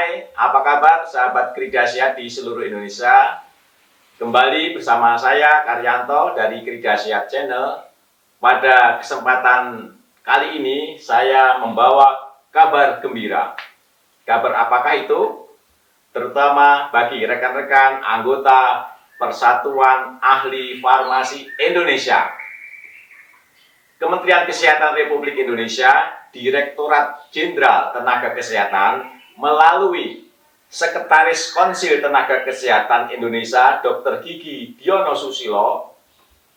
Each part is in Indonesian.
Hai, apa kabar sahabat Kridasiat di seluruh Indonesia? Kembali bersama saya Karyanto dari Kridasiat Channel. Pada kesempatan kali ini saya membawa kabar gembira. Kabar apakah itu? Terutama bagi rekan-rekan anggota Persatuan Ahli Farmasi Indonesia. Kementerian Kesehatan Republik Indonesia, Direktorat Jenderal Tenaga Kesehatan melalui Sekretaris Konsil Tenaga Kesehatan Indonesia, Dr. Gigi Diono Susilo,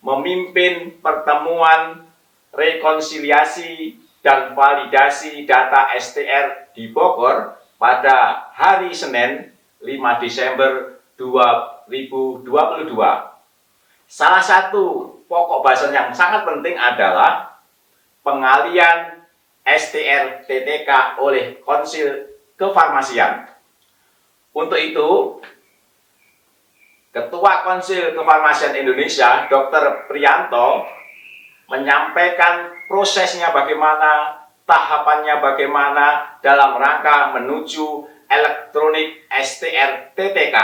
memimpin pertemuan rekonsiliasi dan validasi data STR di Bogor pada hari Senin 5 Desember 2022. Salah satu pokok bahasan yang sangat penting adalah pengalian STR TTK oleh Konsil Kefarmasian. Untuk itu, Ketua Konsil Kefarmasian Indonesia, Dr. Priyanto, menyampaikan prosesnya bagaimana, tahapannya bagaimana dalam rangka menuju elektronik STR TTK.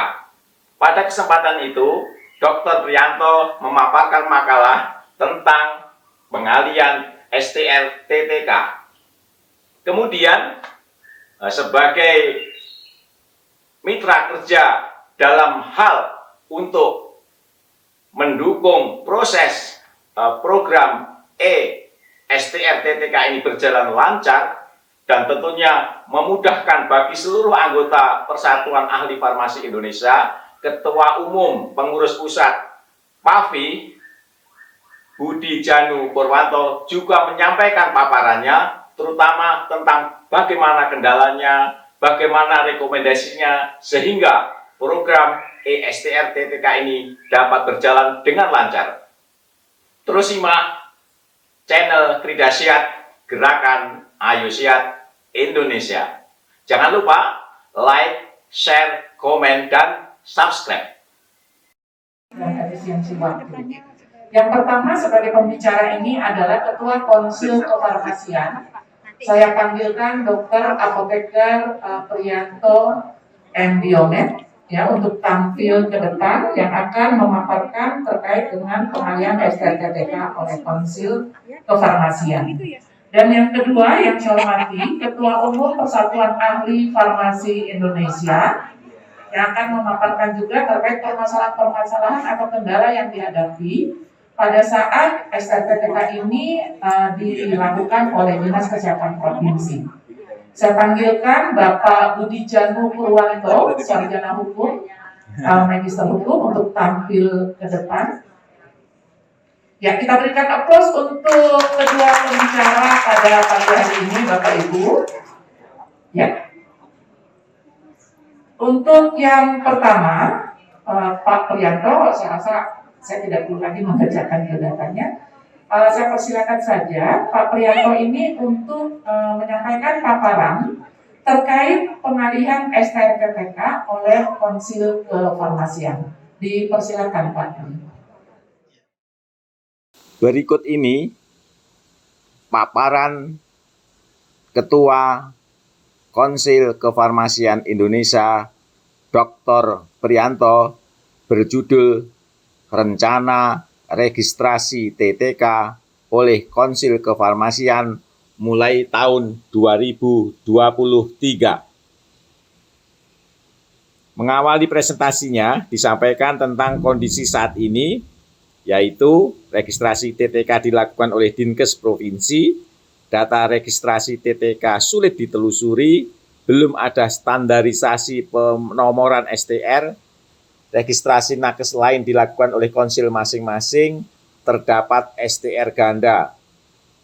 Pada kesempatan itu, Dr. Priyanto memaparkan makalah tentang pengalian STR TTK. Kemudian, sebagai mitra kerja dalam hal untuk mendukung proses program STR TTK ini berjalan lancar dan tentunya memudahkan bagi seluruh anggota Persatuan Ahli Farmasi Indonesia, Ketua Umum Pengurus Pusat PAFI Budi Janu Purwanto juga menyampaikan paparannya terutama tentang bagaimana kendalanya, bagaimana rekomendasinya sehingga program STR TTK ini dapat berjalan dengan lancar. Terus simak channel Kridasiat Gerakan Ayo Siat Indonesia. Jangan lupa like, share, komen, dan subscribe. Yang pertama sebagai pembicara ini adalah Ketua Konsil Kefarmasian. Saya panggilkan Dr. Apoteker Priyanto M. Dionet ya untuk tampil ke depan yang akan memaparkan terkait dengan pengalian STR TTK oleh Konsil Kefarmasian. Dan yang kedua yang saya hormati Ketua Umum Persatuan Ahli Farmasi Indonesia yang akan memaparkan juga terkait permasalahan-permasalahan atau kendala yang dihadapi pada saat STR TTK ini dilakukan oleh Dinas Kesehatan Provinsi. Saya panggilkan Bapak Budi Janu Purwanto, Sarjana Hukum, Magister Hukum untuk tampil ke depan. Ya, kita berikan aplaus untuk kedua pembicara pada pagi hari ini, Bapak Ibu. Ya. Untuk yang pertama, Pak Priyanto, saya rasa saya tidak perlu lagi membacakan biodatanya. Saya persilakan saja Pak Priyanto ini untuk menyampaikan paparan terkait pengalihan STR TTK oleh Konsil Kefarmasian. Dipersilakan Pak. Berikut ini paparan Ketua Konsil Kefarmasian Indonesia, Dr. Priyanto, berjudul Rencana Registrasi TTK oleh Konsil Kefarmasian mulai tahun 2023. Mengawali presentasinya disampaikan tentang kondisi saat ini, yaitu registrasi TTK dilakukan oleh Dinkes Provinsi, data registrasi TTK sulit ditelusuri, belum ada standarisasi penomoran STR, registrasi nakes lain dilakukan oleh konsil masing-masing, terdapat STR ganda,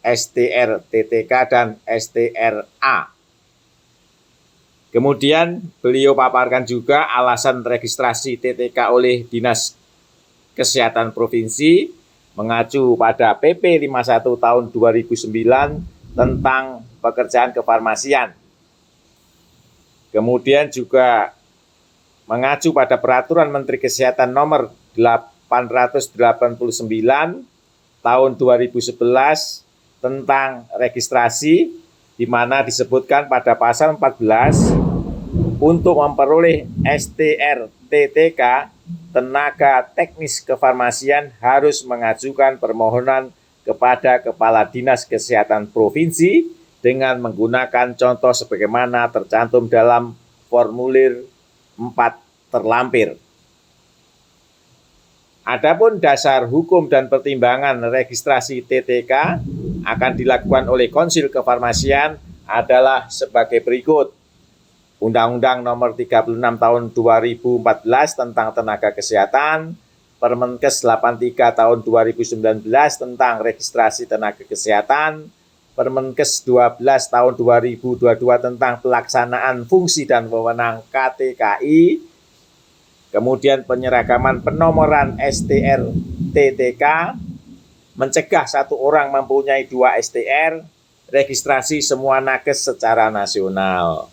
STR TTK, dan STRA. Kemudian beliau paparkan juga alasan registrasi TTK oleh Dinas Kesehatan Provinsi mengacu pada PP 51 tahun 2009 tentang pekerjaan kefarmasian. Kemudian juga mengacu pada Peraturan Menteri Kesehatan Nomor 889 tahun 2011 tentang registrasi, di mana disebutkan pada pasal 14 untuk memperoleh STR-TTK, tenaga teknis kefarmasian harus mengajukan permohonan kepada Kepala Dinas Kesehatan Provinsi dengan menggunakan contoh sebagaimana tercantum dalam formulir 4 terlampir. Adapun dasar hukum dan pertimbangan registrasi TTK akan dilakukan oleh Konsil Kefarmasian adalah sebagai berikut. Undang-Undang Nomor 36 Tahun 2014 tentang Tenaga Kesehatan, Permenkes 83 Tahun 2019 tentang Registrasi Tenaga Kesehatan, Permenkes 12 Tahun 2022 tentang Pelaksanaan Fungsi dan Wewenang KTKI, kemudian penyeragaman penomoran STR-TTK, mencegah satu orang mempunyai 2 STR, registrasi semua nakes secara nasional.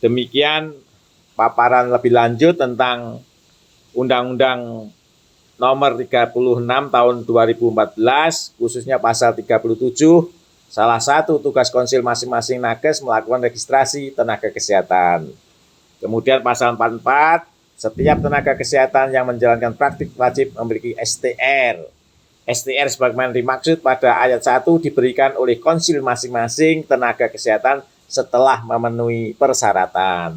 Demikian paparan lebih lanjut tentang Undang-Undang Nomor 36 Tahun 2014, khususnya pasal 37, salah satu tugas konsil masing-masing nakes melakukan registrasi tenaga kesehatan. Kemudian pasal 44, setiap tenaga kesehatan yang menjalankan praktik wajib memiliki STR. STR sebagaimana dimaksud pada ayat 1 diberikan oleh konsil masing-masing tenaga kesehatan setelah memenuhi persyaratan.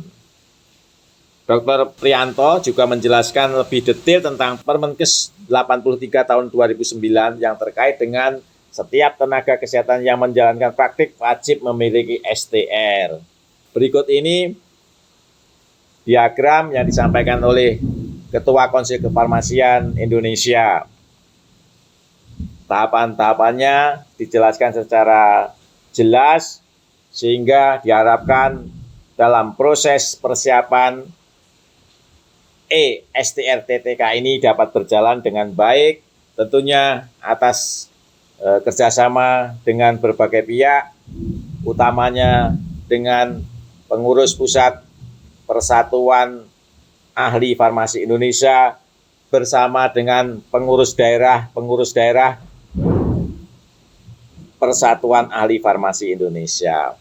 Dr. Priyanto juga menjelaskan lebih detail tentang Permenkes 83 tahun 2009 yang terkait dengan setiap tenaga kesehatan yang menjalankan praktik wajib memiliki STR. Berikut ini diagram yang disampaikan oleh Ketua Konsil Kefarmasian Indonesia. Tahapan-tahapannya dijelaskan secara jelas sehingga diharapkan dalam proses persiapan STR-TTK ini dapat berjalan dengan baik, tentunya atas kerjasama dengan berbagai pihak, utamanya dengan pengurus pusat Persatuan Ahli Farmasi Indonesia bersama dengan pengurus daerah Persatuan Ahli Farmasi Indonesia.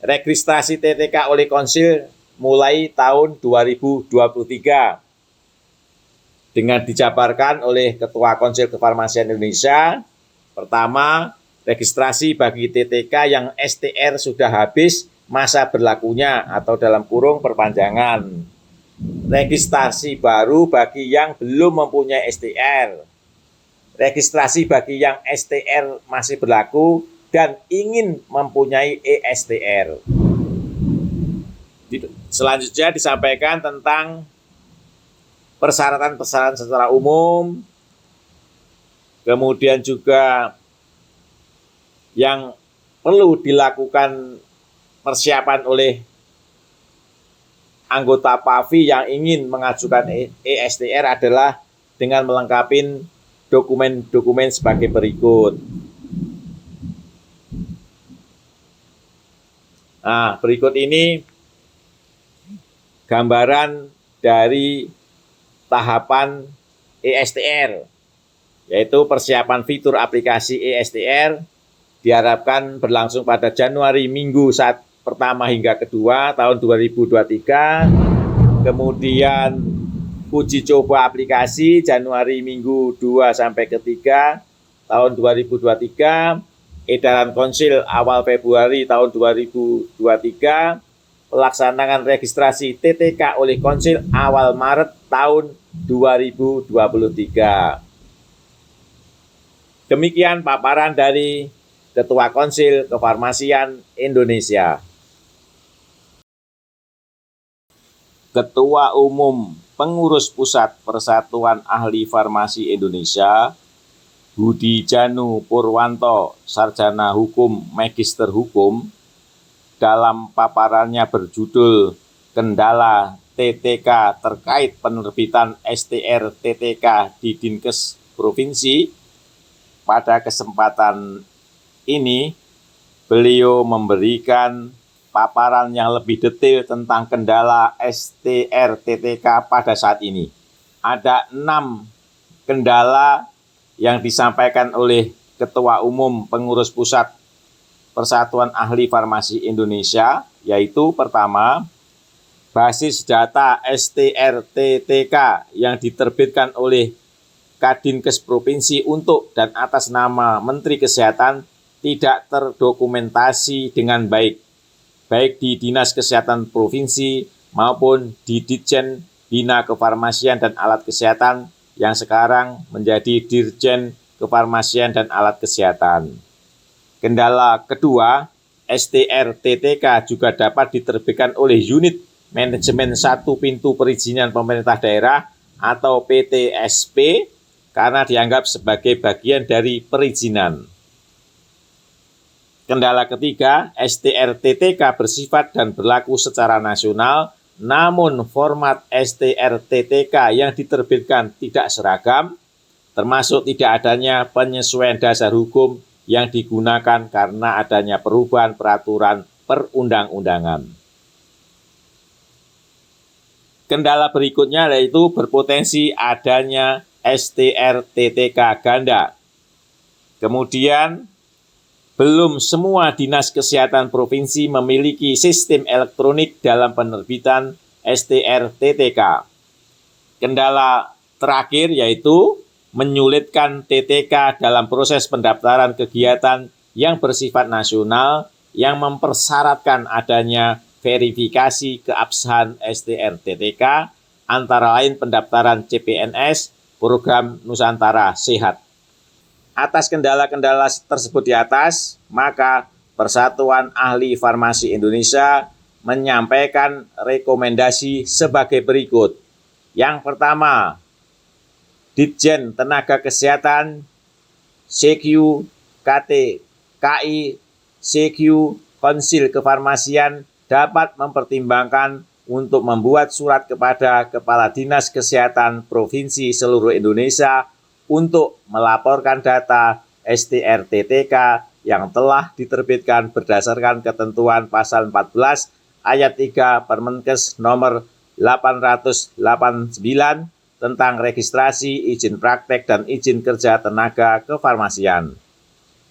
Registrasi TTK oleh Konsil mulai tahun 2023 dengan dijabarkan oleh Ketua Konsil Kefarmasian Indonesia. Pertama, registrasi bagi TTK yang STR sudah habis masa berlakunya atau dalam kurung perpanjangan. Registrasi baru bagi yang belum mempunyai STR. Registrasi bagi yang STR masih berlaku dan ingin mempunyai ESTR. Selanjutnya disampaikan tentang persyaratan-persyaratan secara umum, kemudian juga yang perlu dilakukan persiapan oleh anggota PAVI yang ingin mengajukan ESTR adalah dengan melengkapi dokumen-dokumen sebagai berikut. Nah, berikut ini gambaran dari tahapan ESTR, yaitu persiapan fitur aplikasi ESTR diharapkan berlangsung pada Januari minggu pertama hingga kedua tahun 2023, kemudian uji coba aplikasi Januari minggu 2 sampai ketiga tahun 2023, edaran konsil awal Februari tahun 2023, pelaksanaan registrasi TTK oleh konsil awal Maret tahun 2023. Demikian paparan dari Ketua Konsil Kefarmasian Indonesia. Ketua Umum Pengurus Pusat Persatuan Ahli Farmasi Indonesia, Budi Janu Purwanto, Sarjana Hukum, Magister Hukum, dalam paparannya berjudul Kendala TTK terkait penerbitan STR TTK di Dinkes Provinsi. Pada kesempatan ini, beliau memberikan paparan yang lebih detail tentang kendala STR TTK pada saat ini. Ada 6 kendala yang disampaikan oleh Ketua Umum Pengurus Pusat Persatuan Ahli Farmasi Indonesia yaitu pertama, basis data STR-TTK yang diterbitkan oleh Kadinkes Provinsi untuk dan atas nama Menteri Kesehatan tidak terdokumentasi dengan baik di Dinas Kesehatan Provinsi maupun di Ditjen Bina Kefarmasian dan Alat Kesehatan yang sekarang menjadi Dirjen Kefarmasian dan Alat Kesehatan. Kendala kedua, STR-TTK juga dapat diterbitkan oleh Unit Manajemen Satu Pintu Perizinan Pemerintah Daerah atau PTSP karena dianggap sebagai bagian dari perizinan. Kendala ketiga, STR-TTK bersifat dan berlaku secara nasional, namun format STR-TTK yang diterbitkan tidak seragam, termasuk tidak adanya penyesuaian dasar hukum yang digunakan karena adanya perubahan peraturan perundang-undangan. Kendala berikutnya yaitu berpotensi adanya STR-TTK ganda. Kemudian, belum semua dinas kesehatan provinsi memiliki sistem elektronik dalam penerbitan STR-TTK. Kendala terakhir yaitu menyulitkan TTK dalam proses pendaftaran kegiatan yang bersifat nasional yang mempersyaratkan adanya verifikasi keabsahan STR-TTK antara lain pendaftaran CPNS, program Nusantara Sehat. Atas kendala-kendala tersebut di atas, maka Persatuan Ahli Farmasi Indonesia menyampaikan rekomendasi sebagai berikut. Yang pertama, Ditjen Tenaga Kesehatan, CQ, KT, KI, CQ, Konsil Kefarmasian dapat mempertimbangkan untuk membuat surat kepada Kepala Dinas Kesehatan Provinsi seluruh Indonesia untuk melaporkan data STR-TTK yang telah diterbitkan berdasarkan ketentuan pasal 14 ayat 3 Permenkes nomor 889 tentang registrasi, izin praktek, dan izin kerja tenaga kefarmasian.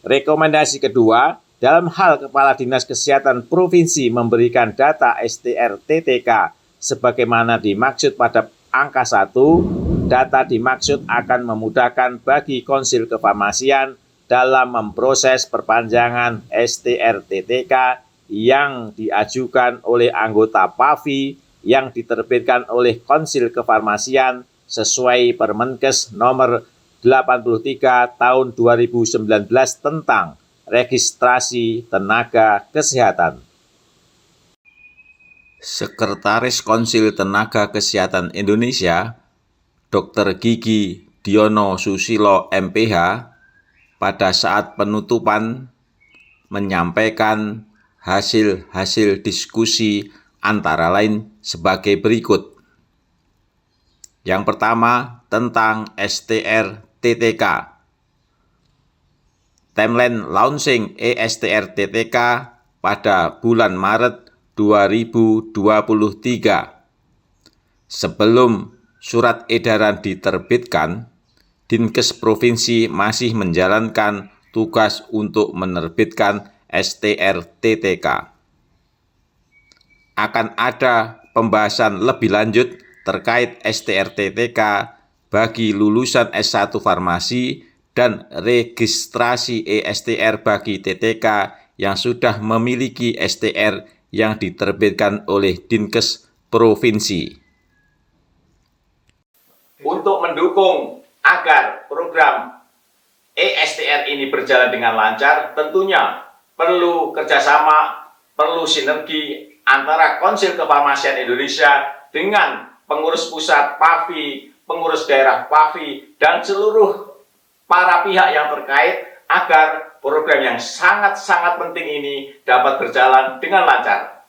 Rekomendasi kedua, dalam hal Kepala Dinas Kesehatan Provinsi memberikan data STR-TTK sebagaimana dimaksud pada angka 1, data dimaksud akan memudahkan bagi Konsil Kefarmasian dalam memproses perpanjangan STR-TTK yang diajukan oleh anggota PAVI yang diterbitkan oleh Konsil Kefarmasian sesuai Permenkes nomor 83 tahun 2019 tentang registrasi tenaga kesehatan. Sekretaris Konsil Tenaga Kesehatan Indonesia, Dr. Gigi Diono Susilo MPH, pada saat penutupan menyampaikan hasil-hasil diskusi antara lain sebagai berikut. Yang pertama, tentang STR-TTK. Timeline launching STR-TTK pada bulan Maret 2023. Sebelum surat edaran diterbitkan, Dinkes Provinsi masih menjalankan tugas untuk menerbitkan STR-TTK. Akan ada pembahasan lebih lanjut terkait STR-TTK bagi lulusan S1 Farmasi dan registrasi STR bagi TTK yang sudah memiliki STR yang diterbitkan oleh Dinkes Provinsi. Untuk mendukung agar program STR ini berjalan dengan lancar, tentunya perlu kerjasama, perlu sinergi antara Konsil Kefarmasian Indonesia dengan pengurus pusat PAVI, pengurus daerah PAVI, dan seluruh para pihak yang terkait agar program yang sangat-sangat penting ini dapat berjalan dengan lancar.